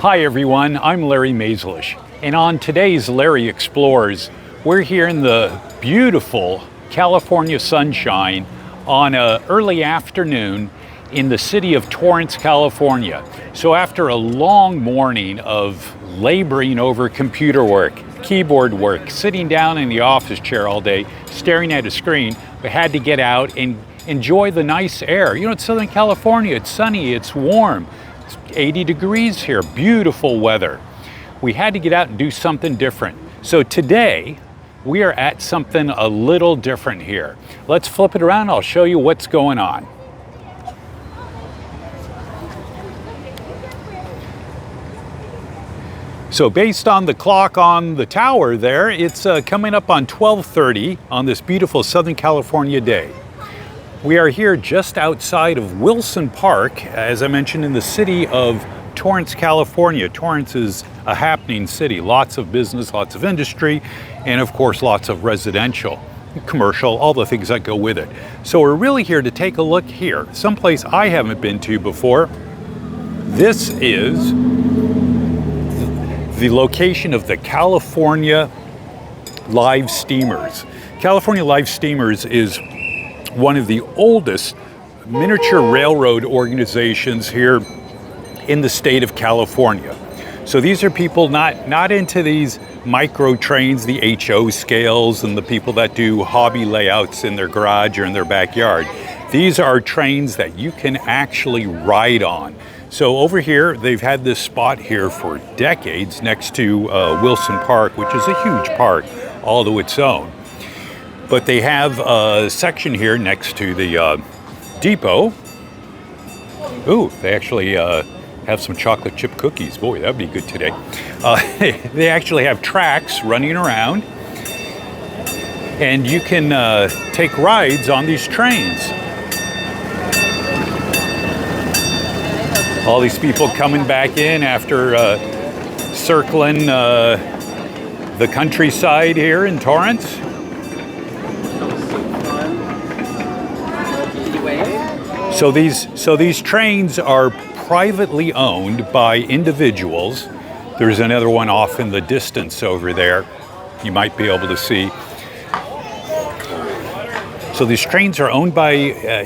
Hi everyone, I'm Larry Maislish, and on today's Larry Explores, we're here in the beautiful California sunshine on an early afternoon in the city of Torrance, California. So after a long morning of laboring over computer work, keyboard work, sitting down in the office chair all day, staring at a screen, we had to get out and enjoy the nice air. You know, it's Southern California, it's sunny, it's warm. It's 80 degrees here, beautiful weather. We had to get out and do something different. So today, we are at something a little different here. Let's flip it around, I'll show you what's going on. So based on the clock on the tower there, it's coming up on 12:30 on this beautiful Southern California day. We are here just outside of Wilson Park, as I mentioned, in the city of Torrance, California. Torrance is a happening city, lots of business, lots of industry, and of course lots of residential, commercial, all the things that go with it. So we're really here to take a look here, someplace I haven't been to before. This is the location of the California Live Steamers. California Live Steamers is one of the oldest miniature railroad organizations here in the state of California. So these are people not into these micro trains, the HO scales, and the people that do hobby layouts in their garage or in their backyard. These are trains that you can actually ride on. So over here, they've had this spot here for decades next to Wilson Park, which is a huge park all to its own. But they have a section here next to the depot. Ooh, they actually have some chocolate chip cookies. Boy, that'd be good today. They actually have tracks running around, and you can take rides on these trains. All these people coming back in after circling the countryside here in Torrance. So these trains are privately owned by individuals. There's another one off in the distance over there. You might be able to see. So these trains are owned by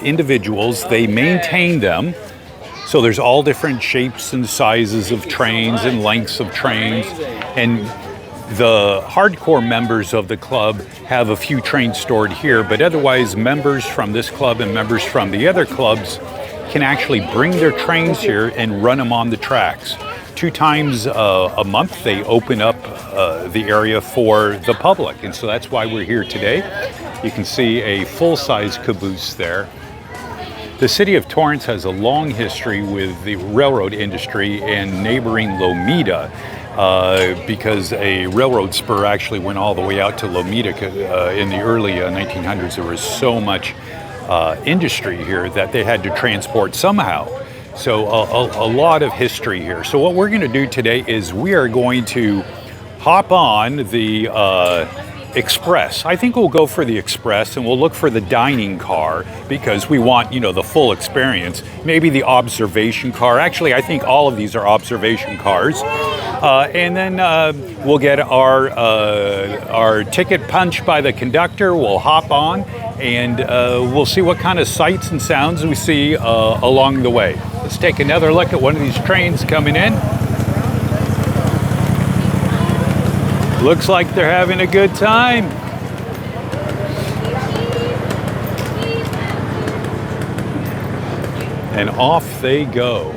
individuals. They maintain them. So there's all different shapes and sizes of trains and lengths of trains. And the hardcore members of the club have a few trains stored here, but otherwise members from this club and members from the other clubs can actually bring their trains here and run them on the tracks. 2 times a month they open up the area for the public, and so that's why we're here today. You can see a full-size caboose there. The city of Torrance has a long history with the railroad industry and neighboring Lomita, because a railroad spur actually went all the way out to Lomita in the early 1900s. There was so much industry here that they had to transport somehow. So a lot of history here. So what we're going to do today is we are going to hop on the Express. I think we'll go for the Express, and we'll look for the dining car because we want, you know, the full experience. Maybe the observation car. Actually, I think all of these are observation cars. And then we'll get our ticket punched by the conductor. We'll hop on, and we'll see what kind of sights and sounds we see along the way. Let's take another look at one of these trains coming in. Looks like they're having a good time. And off they go.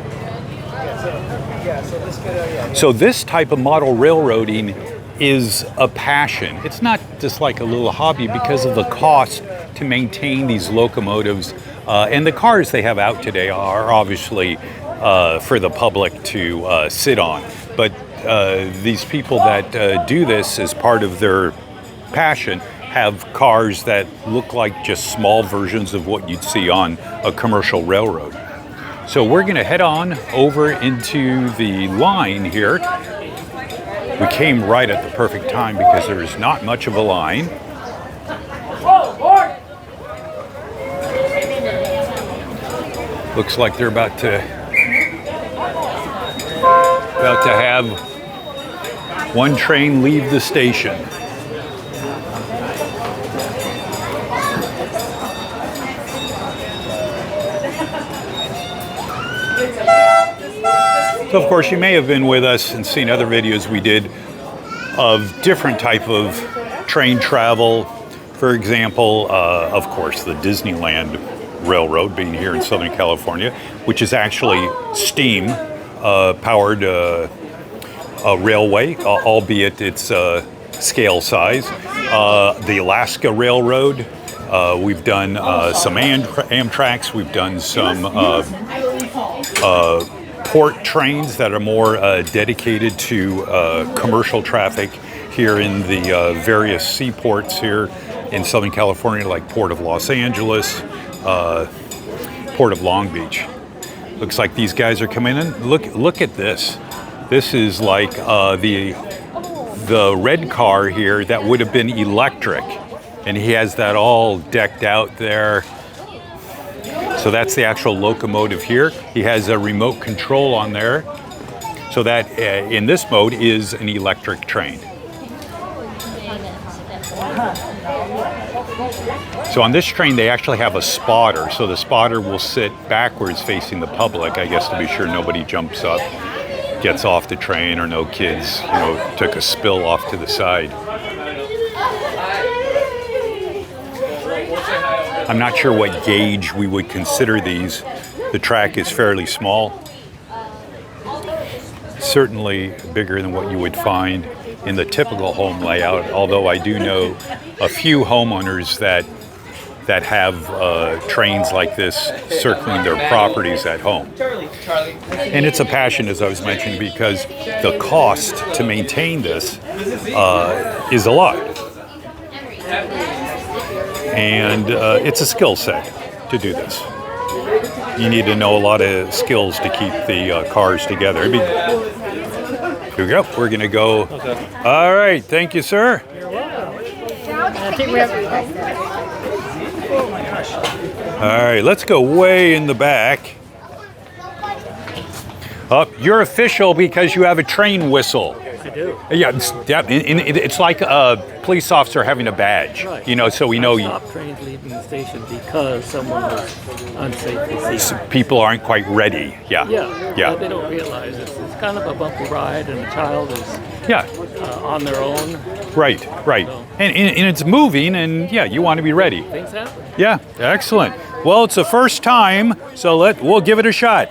So this type of model railroading is a passion. It's not just like a little hobby because of the cost to maintain these locomotives. And the cars they have out today are obviously for the public to sit on. But these people that do this as part of their passion have cars that look like just small versions of what you'd see on a commercial railroad. So we're going to head on over into the line here. We came right at the perfect time because there is not much of a line. Looks like they're about to About to have one train leave the station. So of course you may have been with us and seen other videos we did of different type of train travel. For example, of course, the Disneyland Railroad being here in Southern California, which is actually steam powered railway, albeit it's scale size. The Alaska Railroad, we've done some Amtraks, we've done some port trains that are more dedicated to commercial traffic here in the various seaports here in Southern California, like Port of Los Angeles, Port of Long Beach. Looks like these guys are coming in. Look at this. This is like the red car here that would have been electric, and he has that all decked out there. So that's the actual locomotive here. He has a remote control on there, so that in this mode is an electric train. So on this train, they actually have a spotter. So the spotter will sit backwards facing the public, I guess, to be sure nobody jumps up, gets off the train, or no kids, took a spill off to the side. I'm not sure what gauge we would consider these. The track is fairly small. Certainly bigger than what you would find in the typical home layout, although I do know a few homeowners that have trains like this circling their properties at home. And it's a passion, as I was mentioning, because the cost to maintain this is a lot. And it's a skill set to do this. You need to know a lot of skills to keep the cars together. Here we go. We're going to go. Okay. All right. Thank you, sir. You're welcome. I think we have. Oh my gosh. All right. Let's go way in the back. You're official because you have a train whistle. I do. Yeah, it's like a police officer having a badge, right. So we know you. Stop trains leaving the station because someone was unsafe. So people aren't quite ready. Yeah. But they don't realize it's kind of a bumpy ride, and the child is on their own. Right. So. And it's moving, and you want to be ready. Things happen. Yeah, excellent. Well, it's the first time, so we'll give it a shot.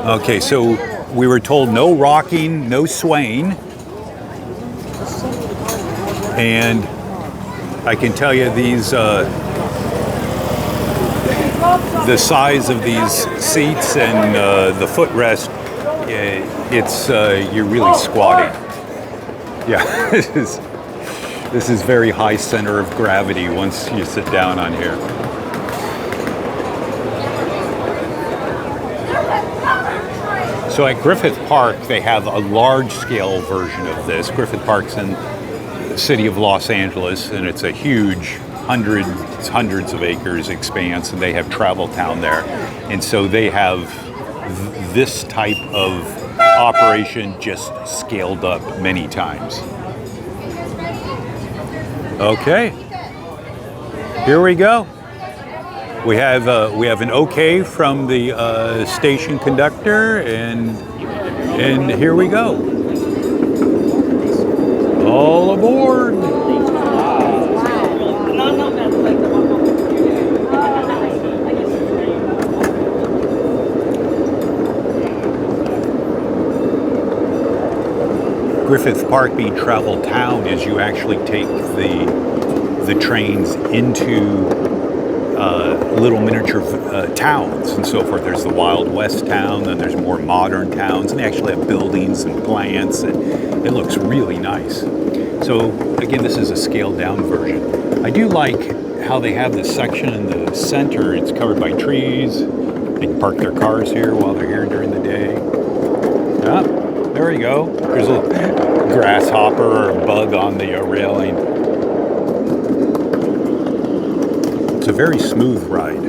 Okay, so we were told no rocking, no swaying. And I can tell you these, the size of these seats and the footrest, you're really squatting. Yeah, this is very high center of gravity once you sit down on here. So at Griffith Park, they have a large-scale version of this. Griffith Park's in the city of Los Angeles, and it's a huge, hundreds of acres expanse, and they have Travel Town there. And so they have this type of operation just scaled up many times. Okay, here we go. We have an okay from the station conductor, and here we go. All aboard. Griffith Park being Travel Town is you actually take the trains into little miniature towns and so forth. There's the Wild West town, then there's more modern towns, and they actually have buildings and plants, and it looks really nice. So again, this is a scaled down version. I do like how they have this section in the center. It's covered by trees. They can park their cars here while they're here during the day. There we go. There's a grasshopper or a bug on the railing. It's a very smooth ride.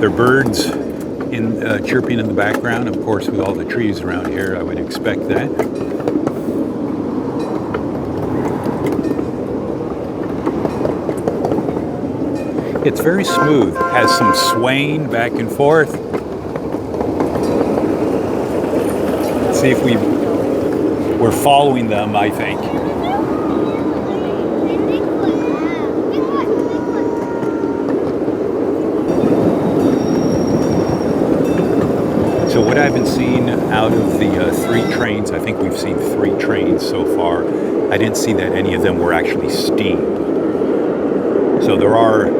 There are birds chirping in the background. Of course, with all the trees around here, I would expect that. It's very smooth. Has some swaying back and forth. Let's see if we're following them, I think. So what I've been seeing out of the 3 trains, I think we've seen 3 trains so far. I didn't see that any of them were actually steam. So there are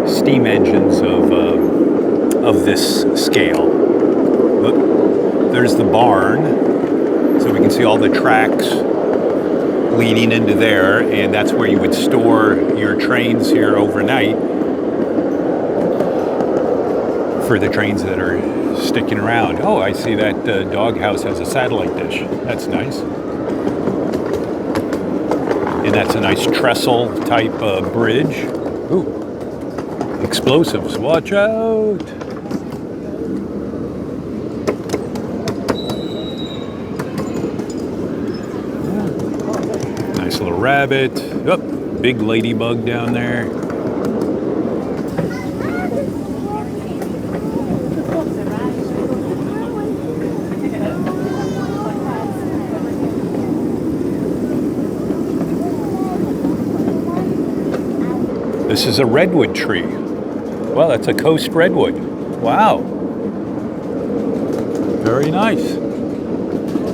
steam engines of this scale. Look, there's the barn, so we can see all the tracks leading into there, and that's where you would store your trains here overnight for the trains that are sticking around. Oh, I see that doghouse has a satellite dish. That's nice. And that's a nice trestle type bridge. Ooh, explosives, watch out. Nice little rabbit. Oh, big ladybug down there. This is a redwood tree. Well, that's a coast redwood. Wow. Very nice.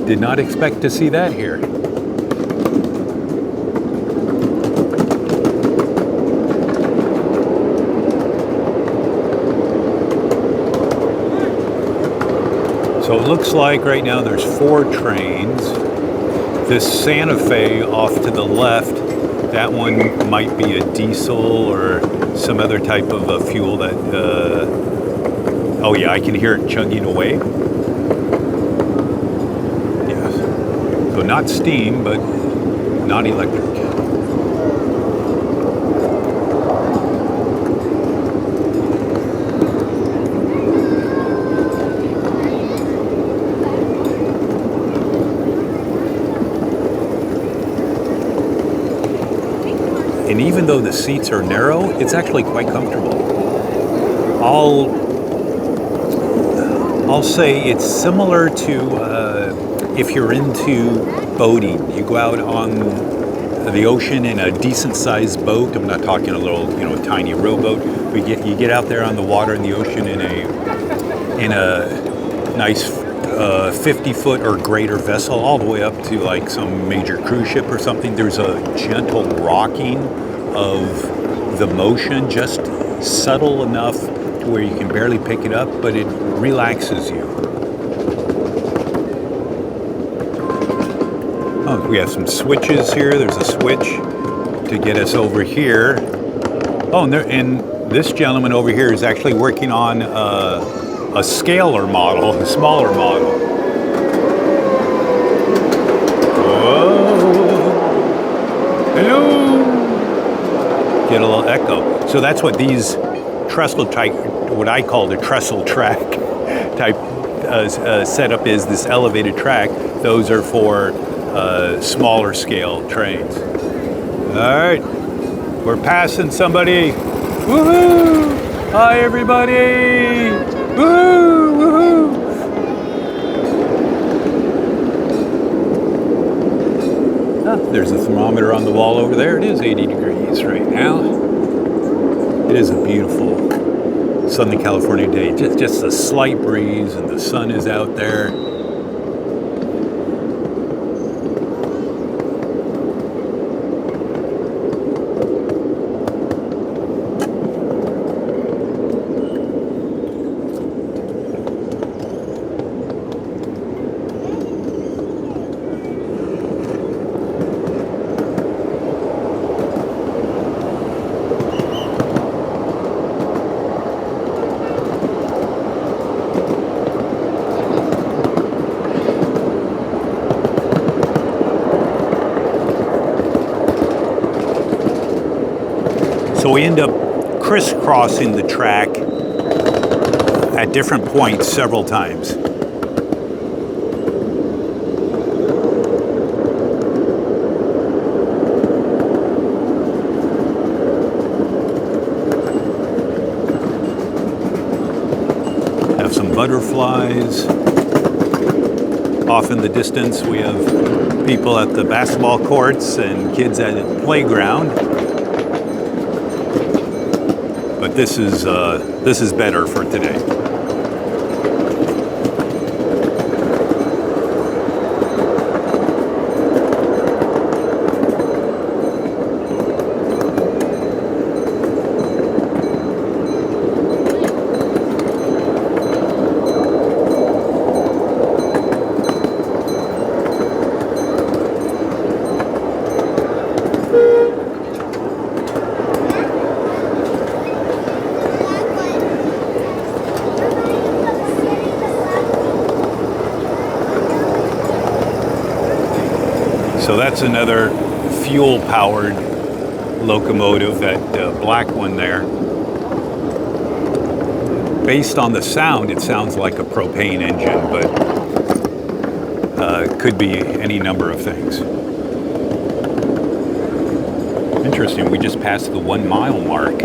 Did not expect to see that here. So it looks like right now there's 4 trains. This Santa Fe off to the left, that one might be a diesel or some other type of fuel that, oh yeah, I can hear it chugging away. Yes. So not steam, but not electric. And even though the seats are narrow, it's actually quite comfortable. I'll say it's similar to if you're into boating. You go out on the ocean in a decent-sized boat. I'm not talking a little, tiny rowboat. You get out there on the water in the ocean in a nice 50-foot or greater vessel, all the way up to like some major cruise ship or something. There's a gentle rocking of the motion, just subtle enough to where you can barely pick it up, but it relaxes you. Oh, we have some switches here. There's a switch to get us over here. Oh, and this gentleman over here is actually working on a scaler model, a smaller model. Whoa. Hello. Get a little echo. So that's what these trestle type, what I call the trestle track type setup is, this elevated track. Those are for smaller scale trains. All right, we're passing somebody. Woohoo! Hi, everybody! Woohoo! Woohoo! Ah, there's a thermometer on the wall over there. It is 80 degrees right now. It is a beautiful Southern California day. Just a slight breeze, and the sun is out there. So we end up crisscrossing the track at different points several times. Have some butterflies. Off in the distance, we have people at the basketball courts and kids at the playground. But this is better for today. So that's another fuel-powered locomotive, that black one there. Based on the sound, it sounds like a propane engine, but could be any number of things. Interesting, we just passed the 1 mile mark.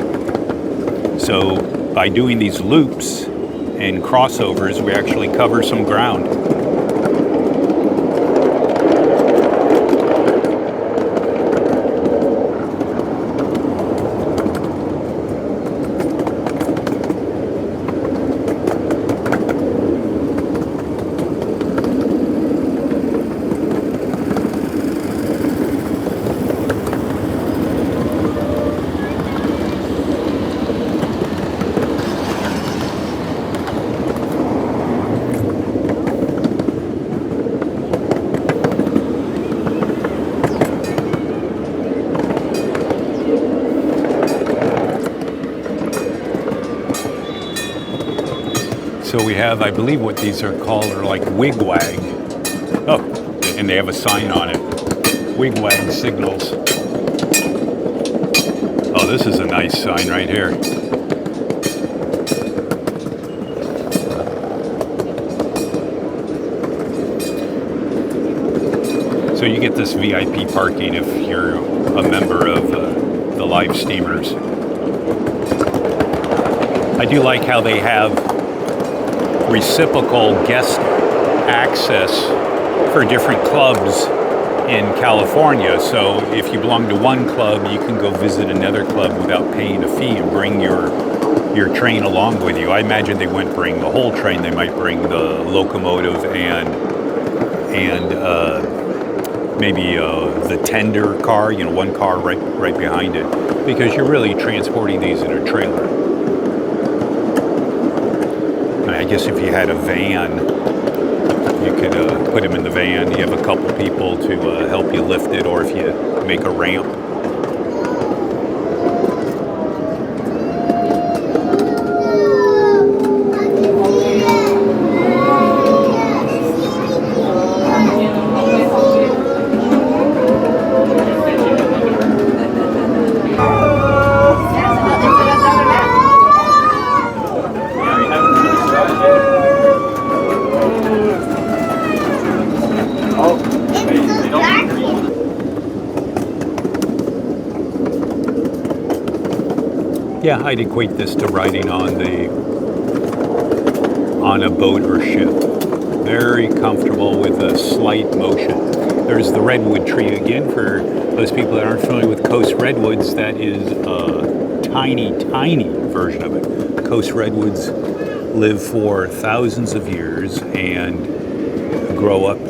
So by doing these loops and crossovers, we actually cover some ground. So we have, I believe what these are called are like wigwag. Oh, and they have a sign on it. Wigwag signals. Oh, this is a nice sign right here. So you get this VIP parking if you're a member of the live steamers. I do like how they have reciprocal guest access for different clubs in California. So if you belong to one club, you can go visit another club without paying a fee and bring your train along with you. I imagine they wouldn't bring the whole train. They might bring the locomotive and maybe the tender car, one car right behind it, because you're really transporting these in a trailer. I guess if you had a van, you could put them in the van. You have a couple people to help you lift it, or if you make a ramp. Yeah, I'd equate this to riding on a boat or ship. Very comfortable with a slight motion. There's the redwood tree again. For those people that aren't familiar with coast redwoods, that is a tiny, tiny version of it. Coast redwoods live for thousands of years and grow up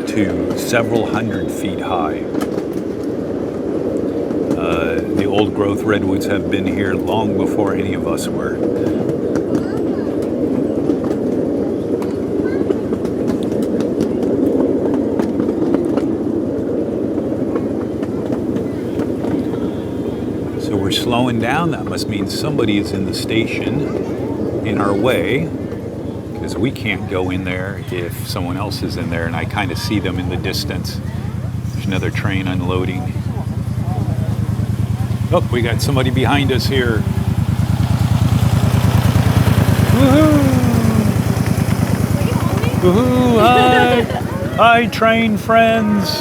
to several hundred feet high. The old growth redwoods have been here long before any of us were. So we're slowing down. That must mean somebody is in the station in our way, because we can't go in there if someone else is in there, and I kind of see them in the distance. There's another train unloading. Oh, we got somebody behind us here. Woohoo! Woohoo! Hi! Hi, train friends!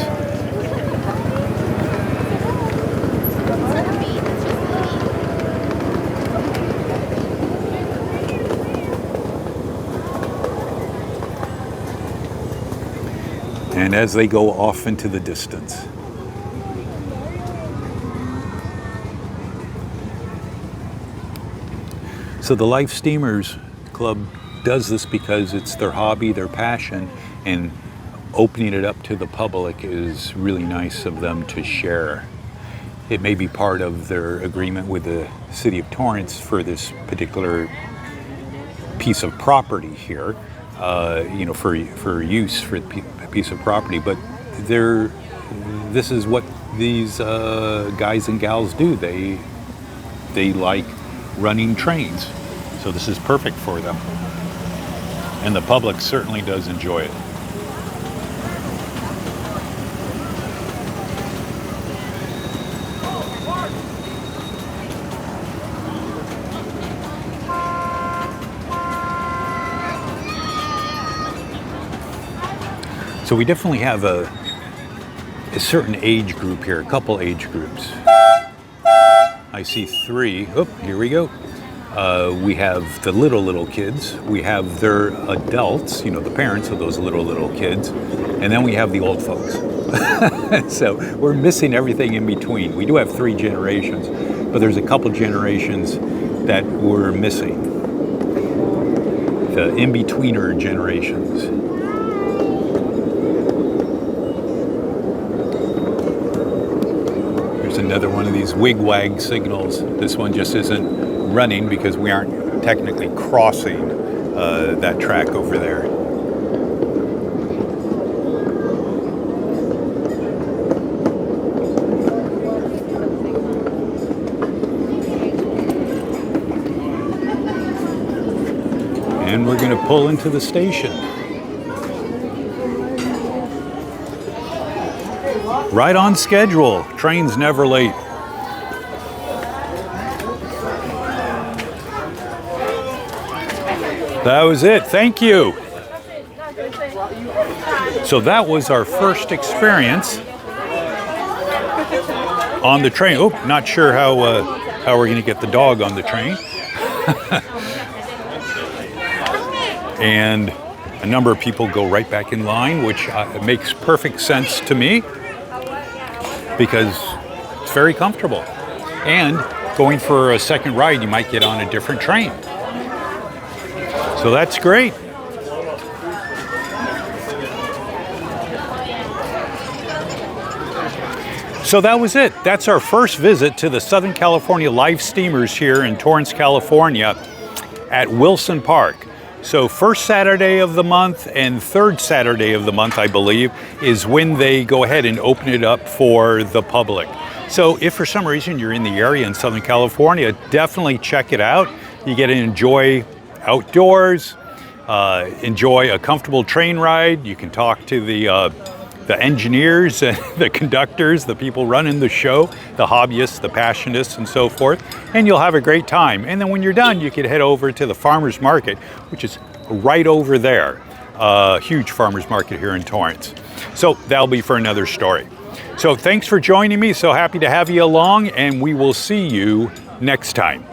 And as they go off into the distance. So the Life Steamers Club does this because it's their hobby, their passion, and opening it up to the public is really nice of them to share. It may be part of their agreement with the city of Torrance for this particular piece of property here, for use for the piece of property, but this is what these guys and gals do. They like running trains, so this is perfect for them, and the public certainly does enjoy it. So we definitely have a certain age group here, a couple age groups. I see three. Oh, here we go. We have the little kids. We have their adults, the parents of those little kids. And then we have the old folks. So we're missing everything in between. We do have three generations, but there's a couple generations that we're missing. The in-betweener generations. Another one of these wig-wag signals. This one just isn't running because we aren't technically crossing that track over there. And we're going to pull into the station. Right on schedule. Train's never late. That was it. Thank you. So that was our first experience on the train. Oh, not sure how we're going to get the dog on the train. And a number of people go right back in line, which makes perfect sense to me, because it's very comfortable. And going for a second ride, you might get on a different train. So that's great. So that was it. That's our first visit to the Southern California Life Steamers here in Torrance, California at Wilson Park. So first Saturday of the month and third Saturday of the month, I believe, is when they go ahead and open it up for the public. So if for some reason you're in the area in Southern California, definitely check it out. You get to enjoy outdoors, enjoy a comfortable train ride. You can talk to the engineers and the conductors, the people running the show, the hobbyists, the passionists, and so forth, and you'll have a great time. And then when you're done, you can head over to the farmers market, which is right over there. Huge farmers market here in Torrance. So that'll be for another story. So thanks for joining me. So happy to have you along, and we will see you next time.